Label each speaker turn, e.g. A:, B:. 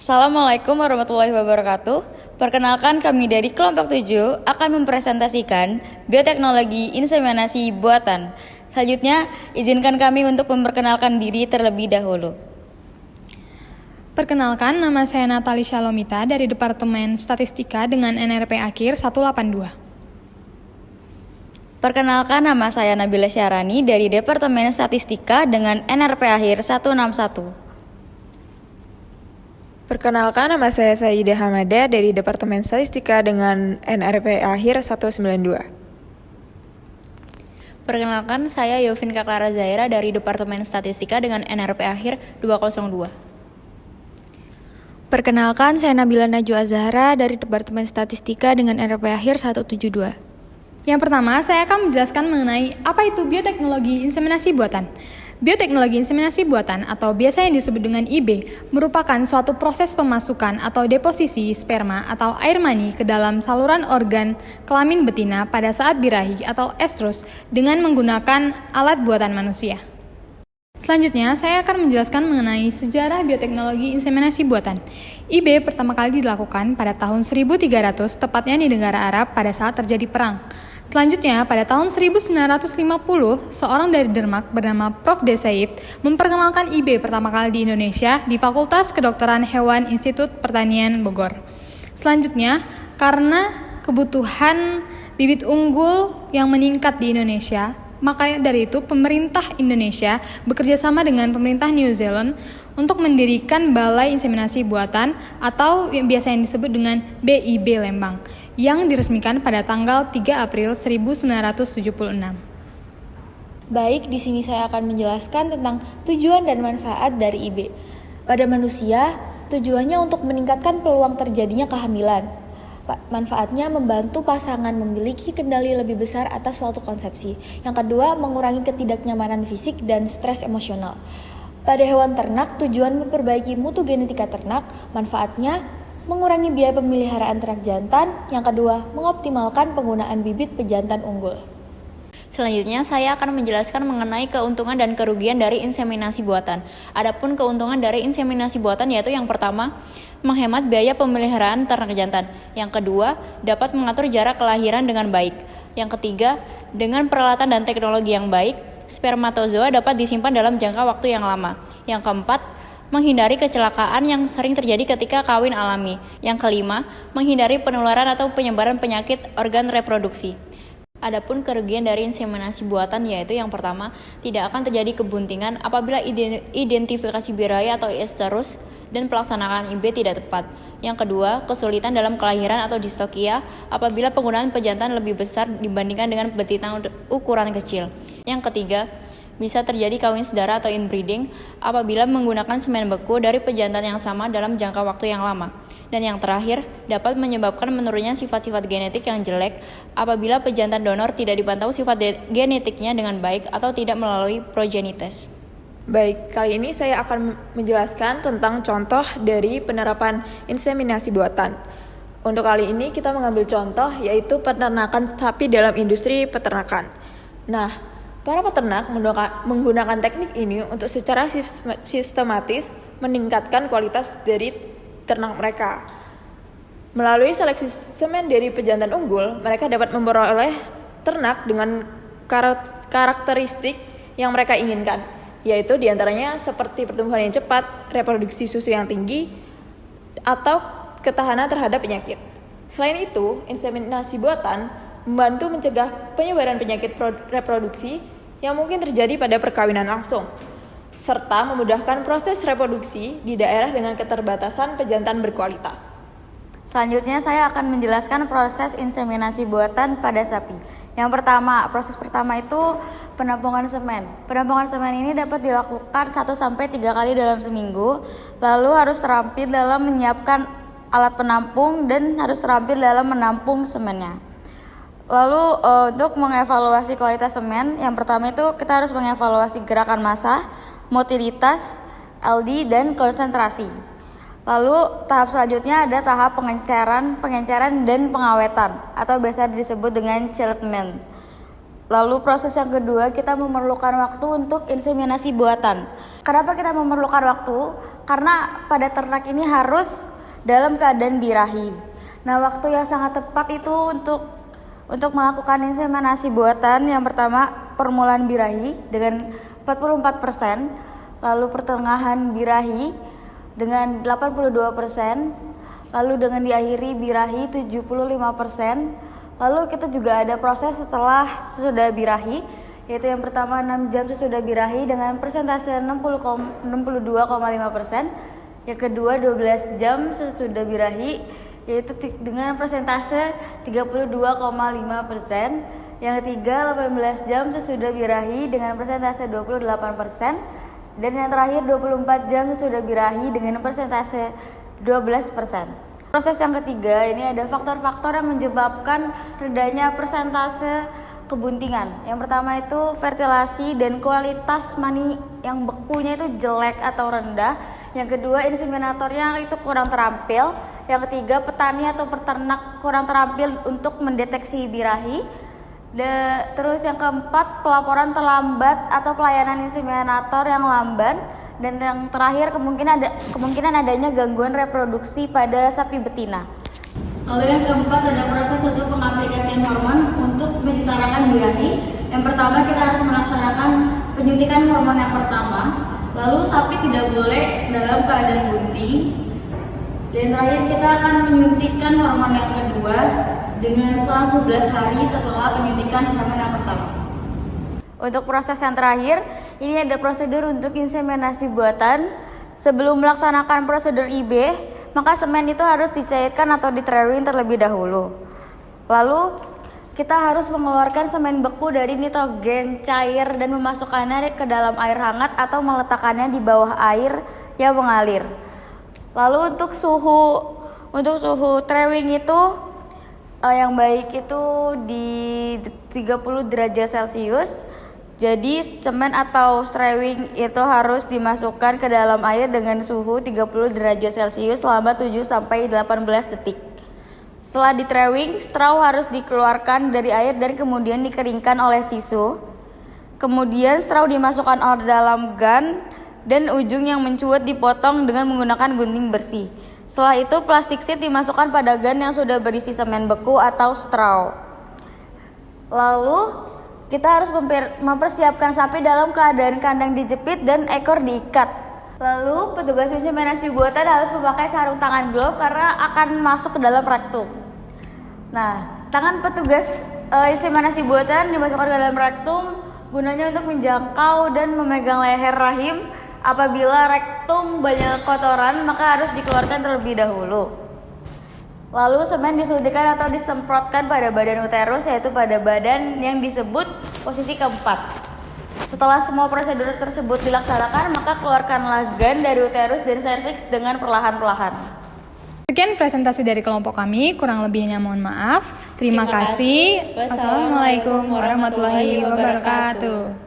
A: Assalamualaikum warahmatullahi wabarakatuh. Perkenalkan, kami dari kelompok 7 akan mempresentasikan bioteknologi inseminasi buatan. Selanjutnya, izinkan kami untuk memperkenalkan diri terlebih dahulu.
B: Perkenalkan, nama saya Natali Shalomita dari Departemen Statistika dengan NRP akhir 182.
A: Perkenalkan, nama saya Nabila Syarani dari Departemen Statistika dengan NRP akhir 161.
C: Perkenalkan, nama saya Saidah Hamada dari Departemen Statistika dengan NRP akhir 192.
A: Perkenalkan, saya Yovin Kaklara Zaira dari Departemen Statistika dengan NRP akhir 202.
D: Perkenalkan, saya Nabila Najwa Zahra dari Departemen Statistika dengan NRP akhir 172.
B: Yang pertama, saya akan menjelaskan mengenai apa itu bioteknologi inseminasi buatan. Bioteknologi inseminasi buatan atau biasa yang disebut dengan IB merupakan suatu proses pemasukan atau deposisi sperma atau air mani ke dalam saluran organ kelamin betina pada saat birahi atau estrus dengan menggunakan alat buatan manusia. Selanjutnya, saya akan menjelaskan mengenai sejarah bioteknologi inseminasi buatan. IB pertama kali dilakukan pada tahun 1300, tepatnya di negara Arab pada saat terjadi perang. Selanjutnya, pada tahun 1950, seorang dari Denmark bernama Prof. D. Said memperkenalkan IB pertama kali di Indonesia di Fakultas Kedokteran Hewan Institut Pertanian Bogor. Selanjutnya, karena kebutuhan bibit unggul yang meningkat di Indonesia, maka dari itu pemerintah Indonesia bekerja sama dengan pemerintah New Zealand untuk mendirikan Balai Inseminasi Buatan atau yang biasa disebut dengan BIB Lembang yang diresmikan pada tanggal 3 April 1976.
D: Baik, di sini saya akan menjelaskan tentang tujuan dan manfaat dari IB. Pada manusia, tujuannya untuk meningkatkan peluang terjadinya kehamilan. Manfaatnya membantu pasangan memiliki kendali lebih besar atas suatu konsepsi. Yang kedua, mengurangi ketidaknyamanan fisik dan stres emosional. Pada hewan ternak, tujuan memperbaiki mutu genetika ternak. Manfaatnya mengurangi biaya pemeliharaan ternak jantan. Yang kedua, mengoptimalkan penggunaan bibit pejantan unggul.
A: Selanjutnya, saya akan menjelaskan mengenai keuntungan dan kerugian dari inseminasi buatan. Adapun keuntungan dari inseminasi buatan yaitu yang pertama, menghemat biaya pemeliharaan ternak jantan. Yang kedua, dapat mengatur jarak kelahiran dengan baik. Yang ketiga, dengan peralatan dan teknologi yang baik, spermatozoa dapat disimpan dalam jangka waktu yang lama. Yang keempat, menghindari kecelakaan yang sering terjadi ketika kawin alami. Yang kelima, menghindari penularan atau penyebaran penyakit organ reproduksi. Adapun kerugian dari inseminasi buatan yaitu yang pertama, tidak akan terjadi kebuntingan apabila identifikasi birahi atau esterus dan pelaksanaan IB tidak tepat. Yang kedua, kesulitan dalam kelahiran atau distokia apabila penggunaan pejantan lebih besar dibandingkan dengan betina ukuran kecil. Yang ketiga, bisa terjadi kawin sedara atau inbreeding apabila menggunakan semen beku dari pejantan yang sama dalam jangka waktu yang lama. Dan yang terakhir, dapat menyebabkan menurunnya sifat-sifat genetik yang jelek apabila pejantan donor tidak dipantau sifat genetiknya dengan baik atau tidak melalui progenites.
C: Baik, kali ini saya akan menjelaskan tentang contoh dari penerapan inseminasi buatan. Untuk kali ini kita mengambil contoh yaitu peternakan sapi dalam industri peternakan. Nah, para peternak menggunakan teknik ini untuk secara sistematis meningkatkan kualitas dari ternak mereka. Melalui seleksi semen dari pejantan unggul, mereka dapat memperoleh ternak dengan karakteristik yang mereka inginkan, yaitu diantaranya seperti pertumbuhan yang cepat, reproduksi susu yang tinggi, atau ketahanan terhadap penyakit. Selain itu, inseminasi buatan membantu mencegah penyebaran penyakit reproduksi yang mungkin terjadi pada perkawinan langsung, serta memudahkan proses reproduksi di daerah dengan keterbatasan pejantan berkualitas.
A: Selanjutnya, saya akan menjelaskan proses inseminasi buatan pada sapi. Yang pertama, proses pertama itu penampungan semen. Penampungan semen ini dapat dilakukan 1-3 kali dalam seminggu, lalu harus terampil dalam menyiapkan alat penampung dan harus terampil dalam menampung semennya. Lalu untuk mengevaluasi kualitas semen, yang pertama itu kita harus mengevaluasi gerakan massa, motilitas, LD, dan konsentrasi. Lalu tahap selanjutnya ada tahap pengenceran dan pengawetan atau biasa disebut dengan chillment. Lalu proses yang kedua kita memerlukan waktu untuk inseminasi buatan. Kenapa kita memerlukan waktu?
E: karena pada ternak ini harus dalam keadaan birahi. Nah, waktu yang sangat tepat itu untuk melakukan inseminasi buatan, yang pertama permulaan birahi dengan 44%, lalu pertengahan birahi dengan 82%, lalu dengan diakhiri birahi 75%. Lalu kita juga ada proses setelah sesudah birahi, yaitu yang pertama 6 jam sesudah birahi dengan persentase 62,5%, yang kedua 12 jam sesudah birahi yaitu dengan persentase 32,5%, yang ketiga 18 jam sesudah birahi dengan persentase 28%, dan yang terakhir 24 jam sesudah birahi dengan persentase 12%. Proses yang ketiga ini ada faktor-faktor yang menyebabkan rendahnya persentase kebuntingan. Yang pertama itu fertilasi dan kualitas mani yang bekunya itu jelek atau rendah. Yang kedua inseminatornya itu kurang terampil. Yang ketiga petani atau peternak kurang terampil untuk mendeteksi birahi. Terus yang keempat pelaporan terlambat atau pelayanan inseminator yang lamban. Dan yang terakhir kemungkinan adanya gangguan reproduksi pada sapi betina. Lalu yang keempat ada proses untuk pengaplikasian hormon untuk menyetarakan birahi. Yang pertama kita harus melaksanakan penyuntikan hormon yang pertama. Lalu sapi tidak boleh dalam keadaan bunting. Dan terakhir kita akan menyuntikkan hormon yang kedua dengan selang 11 hari setelah penyuntikan hormon yang pertama. Untuk proses yang terakhir, ini ada prosedur untuk inseminasi buatan. Sebelum melaksanakan prosedur IB, maka semen itu harus dicairkan atau ditrawing terlebih dahulu. Lalu kita harus mengeluarkan semen beku dari nitrogen cair dan memasukkannya ke dalam air hangat atau meletakkannya di bawah air yang mengalir. Lalu untuk suhu trawing itu yang baik itu di 30 derajat Celcius. Jadi semen atau strawing itu harus dimasukkan ke dalam air dengan suhu 30 derajat Celcius selama 7-18 detik. Setelah ditrawing, straw harus dikeluarkan dari air dan kemudian dikeringkan oleh tisu. Kemudian straw dimasukkan ke dalam gun dan ujung yang mencuat dipotong dengan menggunakan gunting bersih. Setelah itu plastik sheet dimasukkan pada gun yang sudah berisi semen beku atau straw. Lalu kita harus mempersiapkan sapi dalam keadaan kandang dijepit dan ekor diikat. Lalu petugas inseminasi buatan harus memakai sarung tangan glove karena akan masuk ke dalam rektum. Nah, tangan petugas inseminasi buatan dimasukkan ke dalam rektum gunanya untuk menjangkau dan memegang leher rahim. Apabila rektum banyak kotoran, maka harus dikeluarkan terlebih dahulu. Lalu semen disuntikan atau disemprotkan pada badan uterus, yaitu pada badan yang disebut posisi keempat. Setelah semua prosedur tersebut dilaksanakan, maka keluarkanlah gun dari uterus dan serviks dengan perlahan-lahan.
B: Sekian presentasi dari kelompok kami, kurang lebihnya mohon maaf. Terima kasih. Wassalamualaikum warahmatullahi wabarakatuh.